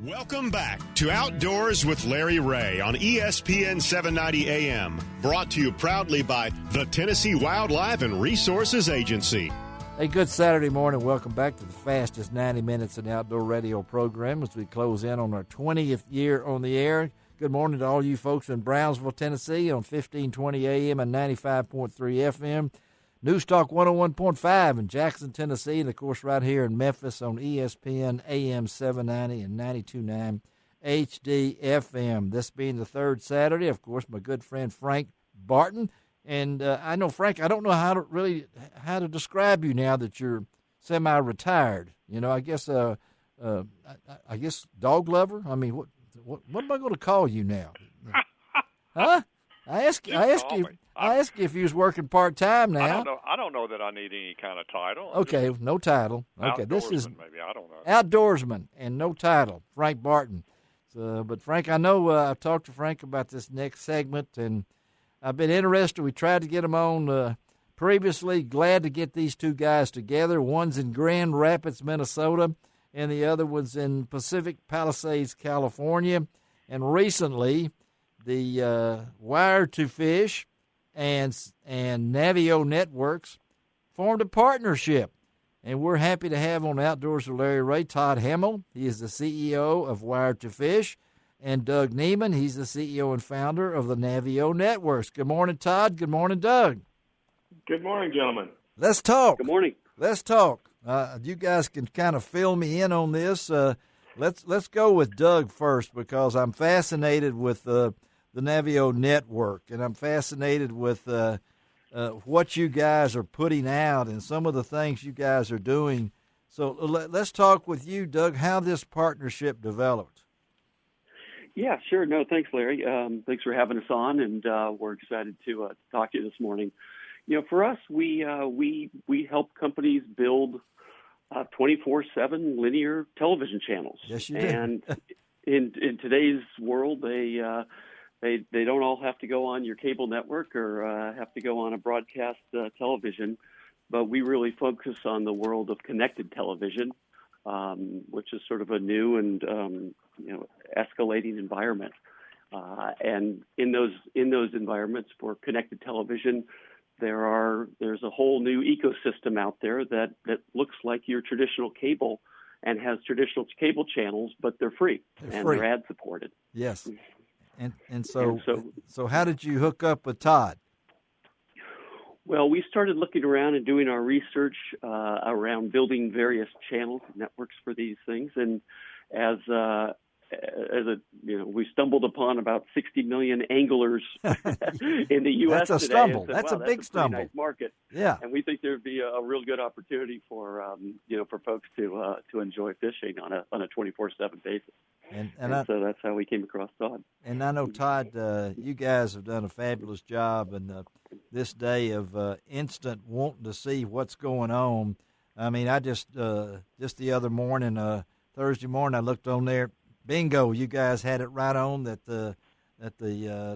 Welcome back to Outdoors with Larry Ray on ESPN 790 AM, brought to you proudly by the Tennessee Wildlife and Resources Agency. Hey, good Saturday morning. Welcome back to the fastest 90 minutes in the outdoor radio program as we close in on our 20th year on the air. Good morning to all you folks in Brownsville, Tennessee on 1520 AM and 95.3 FM. News Talk 101.5 in Jackson, Tennessee, and, of course, right here in Memphis on ESPN AM 790 and 92.9 HD-FM. This being the third Saturday, of course, my good friend Frank Barton. And I know, Frank, I don't know how to describe you now that you're semi-retired. You know, I guess dog lover. I mean, what am I going to call you now? Huh? I ask you if you was working part time now. I don't know that I need any kind of title. Okay, no title. Okay, this is maybe, I don't know. Outdoorsman and no title, Frank Barton. So, but Frank, I know I've talked to Frank about this next segment, and I've been interested. We tried to get them on previously. Glad to get these two guys together. One's in Grand Rapids, Minnesota, and the other one's in Pacific Palisades, California. And recently, the Wire to Fish and Navio Networks formed a partnership. And we're happy to have on Outdoors with Larry Ray, Todd Hammill. He is the CEO of Wire to Fish. And Doug Neiman, he's the CEO and founder of the Navio Networks. Good morning, Todd. Good morning, Doug. Good morning, gentlemen. Let's talk. Good morning. Let's talk. You guys can kind of fill me in on this. Let's go with Doug first, because I'm fascinated with the Navio Network, and I'm fascinated with what you guys are putting out and some of the things you guys are doing. So let's talk with you, Doug, how this partnership developed. Yeah, sure. No, thanks, Larry. Thanks for having us on, and we're excited to talk to you this morning. You know, for us, we help companies build 24/7 linear television channels. Yes, you do. And in today's world, they don't all have to go on your cable network or have to go on a broadcast television, but we really focus on the world of connected television, which is sort of a new and escalating environment. And in those environments for connected television, there's a whole new ecosystem out there that looks like your traditional cable and has traditional cable channels, but they're free. They're ad supported. Yes. And so how did you hook up with Todd? Well, we started looking around and doing our research around building various channels and networks for these things, and we stumbled upon about 60 million anglers in the U.S. That's a today. stumble. Said, that's a big stumble. Nice market. Yeah, and we think there'd be a real good opportunity for folks to enjoy fishing on a 24/7 basis. And so that's how we came across Todd. And I know, Todd, you guys have done a fabulous job in this day of instant wanting to see what's going on. I mean, I just the other morning, Thursday morning, I looked on there. Bingo! You guys had it right on that the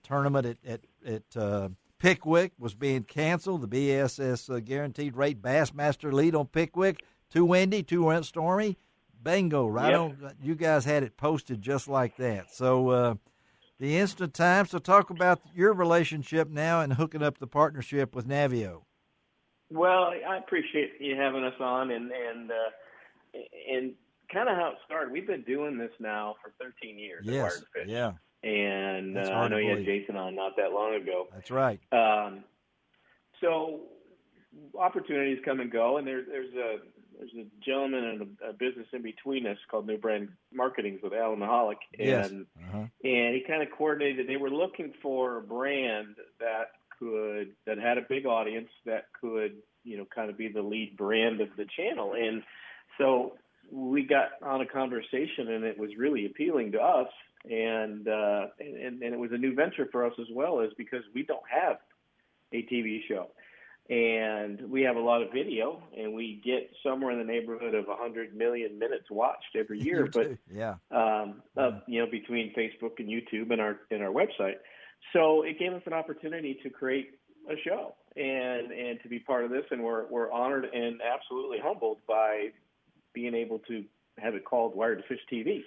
tournament at Pickwick was being canceled. The BSS Guaranteed Rate Bassmaster Lead on Pickwick, too windy, too stormy. Bingo! Right on. You guys had it posted just like that. So the instant time. So talk about your relationship now and hooking up the partnership with Navio. Well, I appreciate you having us on, and kind of how it started. We've been doing this now for 13 years. Yes, at Wire to Fish. yeah. And I know you had Jason on not that long ago. That's right. So opportunities come and go, and there's a gentleman and a business in between us called New Brand Marketings with Alan Mahalik, and he kind of coordinated. They were looking for a brand that had a big audience that could kind of be the lead brand of the channel, and so we got on a conversation, and it was really appealing to us, and it was a new venture for us as well, is because we don't have a TV show, and we have a lot of video, and we get somewhere in the neighborhood of 100 million minutes watched every year, between Facebook and YouTube and our website. So it gave us an opportunity to create a show and to be part of this, and we're honored and absolutely humbled by being able to have it called Wire to Fish TV.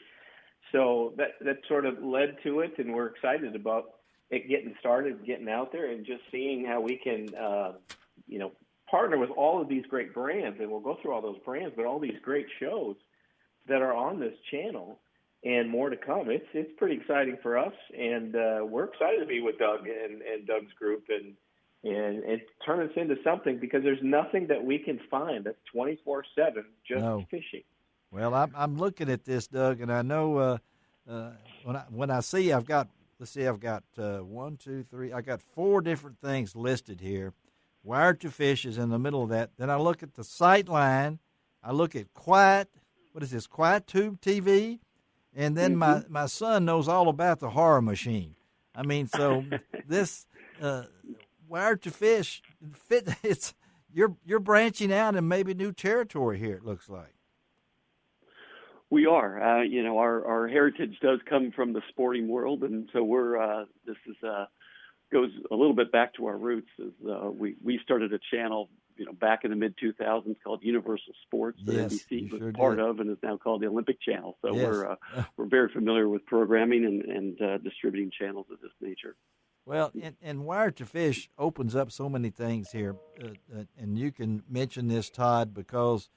So that sort of led to it, and we're excited about it getting started, getting out there, and just seeing how we can, partner with all of these great brands. And we'll go through all those brands, but all these great shows that are on this channel, and more to come. It's pretty exciting for us, and we're excited to be with Doug and Doug's group and turn this into something, because there's nothing that we can find that's 24/7 just fishing. Well, I'm looking at this, Doug, and I know when I see I've got 1, 2, 3. I got 4 different things listed here. Wired to Fish is in the middle of that. Then I look at the Sightline. I look at Quiet Tube TV, and then my son knows all about the Horror Machine. I mean, so this Wired to Fish, you're branching out in maybe new territory here. It looks like. We are. Our heritage does come from the sporting world, and so goes a little bit back to our roots. We started a channel, back in the mid 2000s called Universal Sports that NBC was part of, and is now called the Olympic Channel. So we're very familiar with programming and distributing channels of this nature. Well, and Wired to Fish opens up so many things here, and you can mention this, Todd, because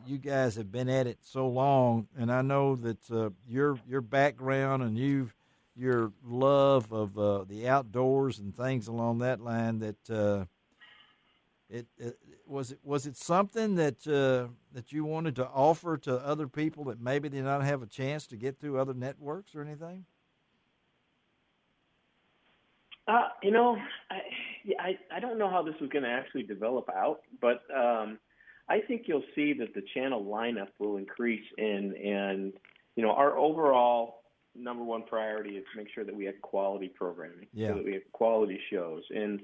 you guys have been at it so long, and I know that your background and your love of the outdoors and things along that line, that was it something that you wanted to offer to other people that maybe did not have a chance to get through other networks or anything? I don't know how this is going to actually develop out, but I think you'll see that the channel lineup will increase, and our overall number one priority is to make sure that we have quality programming, so that we have quality shows. And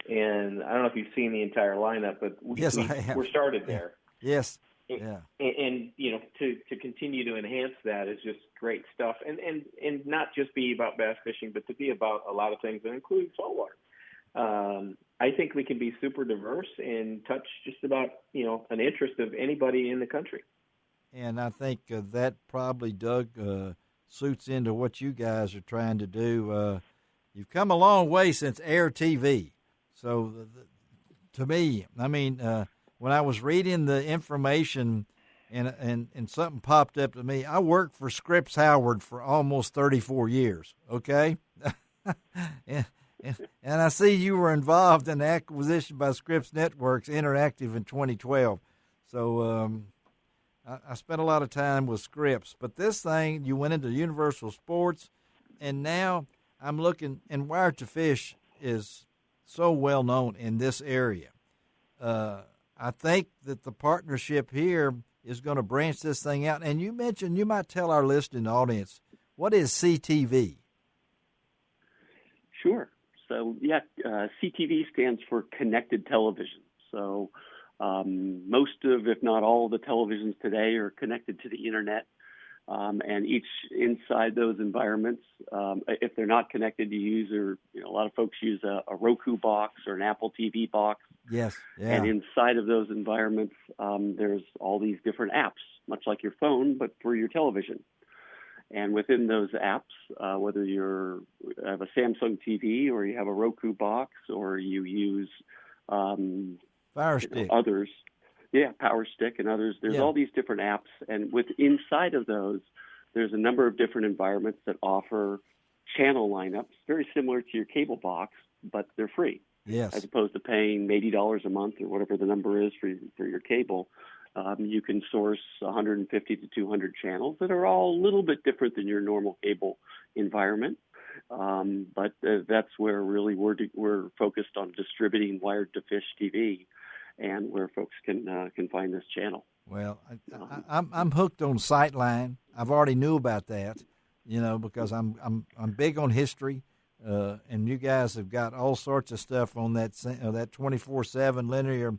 I don't know if you've seen the entire lineup, but we're started there. Yes. And to continue to enhance that is just great stuff, and not just be about bass fishing, but to be about a lot of things that include saltwater. I think we can be super diverse and touch just about an interest of anybody in the country. And I think that probably, Doug, suits into what you guys are trying to do. You've come a long way since Air TV. So to me, I mean, when I was reading the information and something popped up to me, I worked for Scripps Howard for almost 34 years, okay? And I see you were involved in the acquisition by Scripps Networks Interactive in 2012. So I spent a lot of time with Scripps. But this thing, you went into Universal Sports, and now I'm looking, and Wired to Fish is so well known in this area. I think that the partnership here is going to branch this thing out. And you mentioned, you might tell our listening audience, what is CTV? Sure. So, CTV stands for Connected Television. So most of, if not all, of the televisions today are connected to the Internet. And each inside those environments, if they're not connected, a lot of folks use a Roku box or an Apple TV box. Yes. Yeah. And inside of those environments, there's all these different apps, much like your phone, but for your television. And within those apps, whether you have a Samsung TV or you have a Roku box or you use Fire Stick, others. Yeah, Power Stick and others. There's all these different apps, and inside of those, there's a number of different environments that offer channel lineups, very similar to your cable box, but they're free. Yes. As opposed to paying $80 a month or whatever the number is for your cable, you can source 150 to 200 channels that are all a little bit different than your normal cable environment. But that's where really we're focused on distributing Wired to Fish TV, and where folks can find this channel. Well, I'm hooked on Sightline. I've already knew about that, because I'm big on history, and you guys have got all sorts of stuff on that 24/7 linear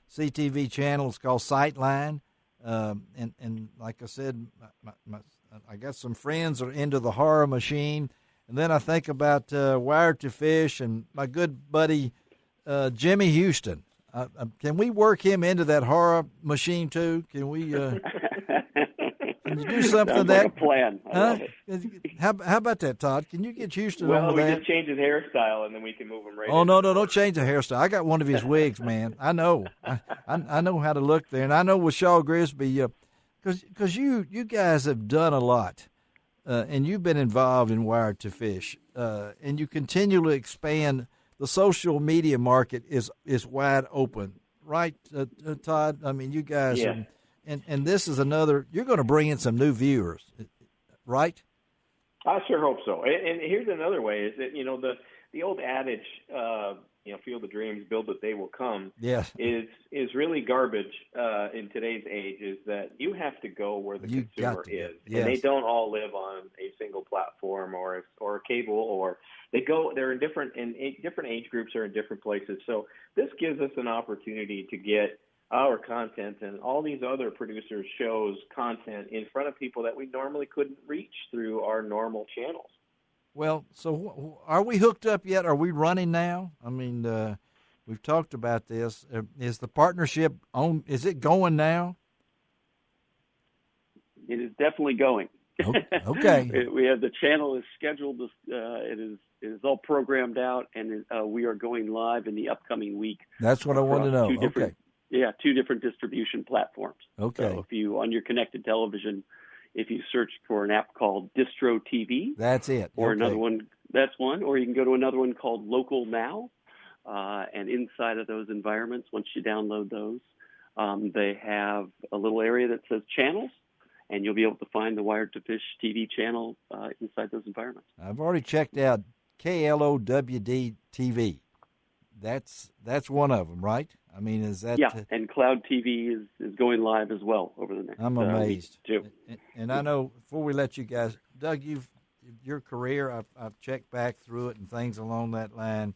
CTV channel. It's called Sightline, and like I said, I got some friends that are into the Horror Machine, and then I think about Wired to Fish and my good buddy Jimmy Houston. Can we work him into that Horror Machine too? Can we? Can you do something Sounds that like a plan? I love it. How about that, Todd? Can you get Houston Well, on we that? just change his hairstyle, and then we can move him right. Oh no, don't change the hairstyle. I got one of his wigs, man. I know. I know how to look there, and I know with Shaw Grisby, because you guys have done a lot, and you've been involved in Wired to Fish, and you continually expand. The social media market is wide open, right, Todd? I mean, you guys, yeah. and this is another. You're going to bring in some new viewers, right? I sure hope so. And here's another way: is that the old adage, "Field of dreams, build it, they will come." Yes, is really garbage in today's age. Is that you have to go where the consumer is, yes. and they don't all live on a single platform or a cable, or they're in different age groups are in different places. So this gives us an opportunity to get our content and all these other producers' shows content in front of people that we normally couldn't reach through our normal channels. Well, so are we hooked up yet? Are we running now? I mean, we've talked about this. Is the partnership on? Is it going now? It is definitely going. Okay. We have the channel is scheduled. It is all programmed out, and we are going live in the upcoming week. That's what I want to know. Okay. Yeah, 2 different distribution platforms. Okay. So if you, on your connected television, if you search for an app called Distro TV. That's it. Or another one, that's one. Or you can go to another one called Local Now. And inside of those environments, once you download those, they have a little area that says channels, and you'll be able to find the Wired to Fish TV channel inside those environments. I've already checked out KLOWD TV. That's one of them, right? I mean, is that? Yeah, and Cloud TV is going live as well over the next. I'm amazed. Too. And I know before we let you guys, Doug, your career, I've checked back through it and things along that line.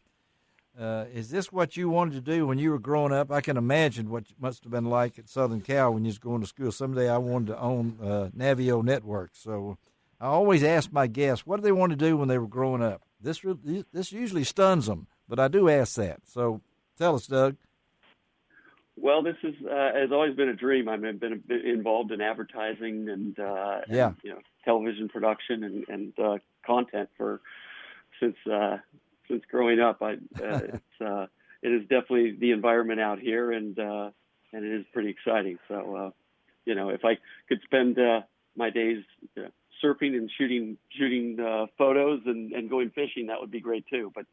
Is this what you wanted to do when you were growing up? I can imagine what it must have been like at Southern Cal when you was going to school. Someday I wanted to own Navio Network. So I always ask my guests, what do they want to do when they were growing up? This usually stuns them, but I do ask that. So tell us, Doug. Well, this has always been a dream. I've been involved in advertising and television production and content since growing up. It is definitely the environment out here, and it is pretty exciting. So, if I could spend my days surfing and shooting photos and going fishing, that would be great too. But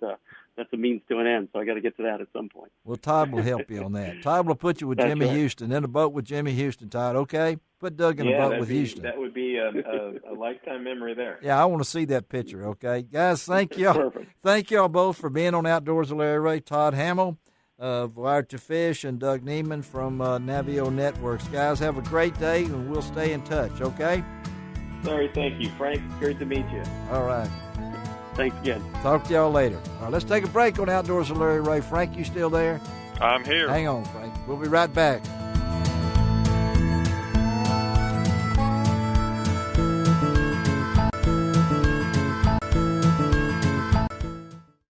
that's a means to an end, so I got to get to that at some point. Well, Todd will help you on that. Todd will put you with Jimmy Houston in a boat with Jimmy Houston. Todd, okay? Put Doug in a boat with Houston. That would be a lifetime memory there. Yeah, I want to see that picture. Okay, guys, thank y'all. Perfect. Thank y'all both for being on Outdoors with Larry Ray. Todd Hammill of Wired to Fish and Doug Neiman from Navio Networks. Guys, have a great day, and we'll stay in touch. Okay. Larry, thank you. Frank, great to meet you. All right. Thanks again. Talk to y'all later. All right, let's take a break on Outdoors with Larry Ray. Frank, you still there? I'm here. Hang on, Frank. We'll be right back.